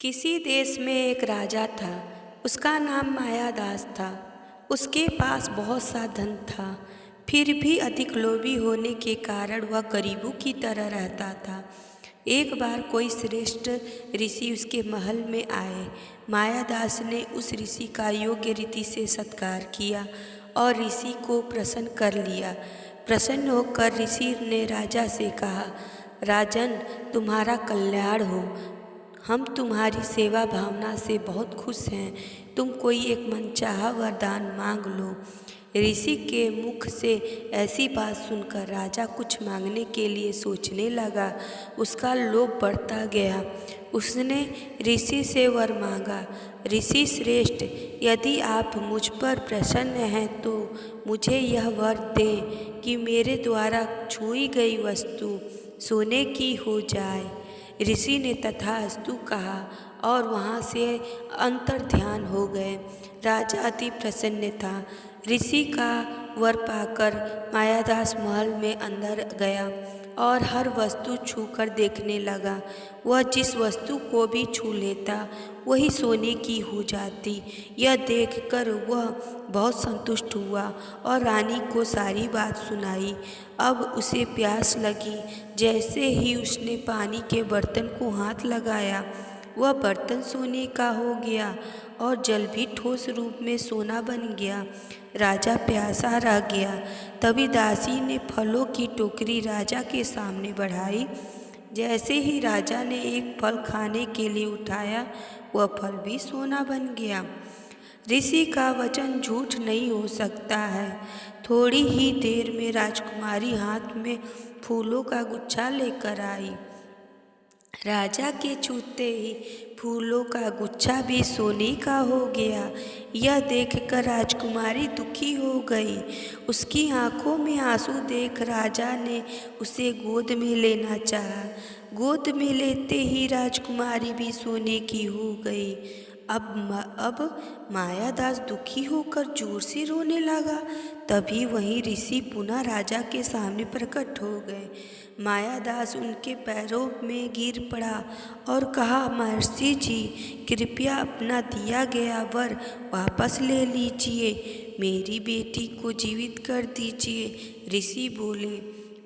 किसी देश में एक राजा था। उसका नाम मायादास था। उसके पास बहुत सा धन था, फिर भी अधिक लोभी होने के कारण वह गरीबों की तरह रहता था। एक बार कोई श्रेष्ठ ऋषि उसके महल में आए। मायादास ने उस ऋषि का योग्य रीति से सत्कार किया और ऋषि को प्रसन्न कर लिया। प्रसन्न होकर ऋषि ने राजा से कहा, राजन, तुम्हारा कल्याण हो। हम तुम्हारी सेवा भावना से बहुत खुश हैं। तुम कोई एक मनचाहा वरदान मांग लो। ऋषि के मुख से ऐसी बात सुनकर राजा कुछ मांगने के लिए सोचने लगा। उसका लोभ बढ़ता गया। उसने ऋषि से वर मांगा, ऋषि श्रेष्ठ, यदि आप मुझ पर प्रसन्न हैं तो मुझे यह वर दें कि मेरे द्वारा छुई गई वस्तु सोने की हो जाए। ऋषि ने तथास्तु कहा और वहाँ से अंतर्ध्यान हो गए। राजा अति प्रसन्न था। ऋषि का वर पाकर मायादास महल में अंदर गया और हर वस्तु छूकर देखने लगा। वह जिस वस्तु को भी छू लेता वही सोने की हो जाती। यह देखकर वह बहुत संतुष्ट हुआ और रानी को सारी बात सुनाई। अब उसे प्यास लगी। जैसे ही उसने पानी के बर्तन को हाथ लगाया, वह बर्तन सोने का हो गया और जल भी ठोस रूप में सोना बन गया। राजा प्यासा रह गया। तभी दासी ने फलों की टोकरी राजा के सामने बढ़ाई। जैसे ही राजा ने एक फल खाने के लिए उठाया, वह फल भी सोना बन गया। ऋषि का वचन झूठ नहीं हो सकता है। थोड़ी ही देर में राजकुमारी हाथ में फूलों का गुच्छा लेकर आई। राजा के छूते ही फूलों का गुच्छा भी सोने का हो गया। यह देखकर राजकुमारी दुखी हो गई। उसकी आंखों में आंसू देख राजा ने उसे गोद में लेना चाहा। गोद में लेते ही राजकुमारी भी सोने की हो गई। अब मायादास दुखी होकर जोर से रोने लगा। तभी वहीं ऋषि पुनः राजा के सामने प्रकट हो गए। मायादास उनके पैरों में गिर पड़ा और कहा, महर्षि जी, कृपया अपना दिया गया वर वापस ले लीजिए। मेरी बेटी को जीवित कर दीजिए। ऋषि बोले,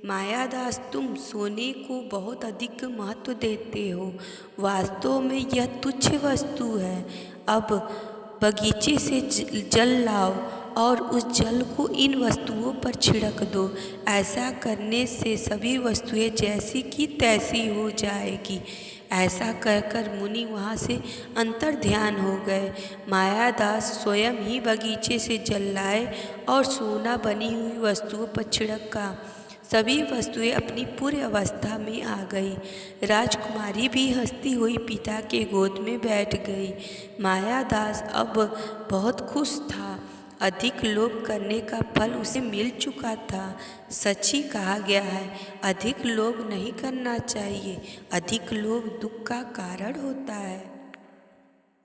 मायादास, तुम सोने को बहुत अधिक महत्व देते हो। वास्तव में यह तुच्छ वस्तु है। अब बगीचे से जल लाओ और उस जल को इन वस्तुओं पर छिड़क दो। ऐसा करने से सभी वस्तुएं जैसी की तैसी हो जाएगी। ऐसा कहकर मुनि वहाँ से अंतर्ध्यान हो गए। मायादास स्वयं ही बगीचे से जल लाए और सोना बनी हुई वस्तुओं पर छिड़का। सभी वस्तुएं अपनी पूरी अवस्था में आ गई। राजकुमारी भी हंसती हुई पिता के गोद में बैठ गई। मायादास अब बहुत खुश था। अधिक लोभ करने का फल उसे मिल चुका था। सच ही कहा गया है, अधिक लोभ नहीं करना चाहिए। अधिक लोभ दुख का कारण होता है।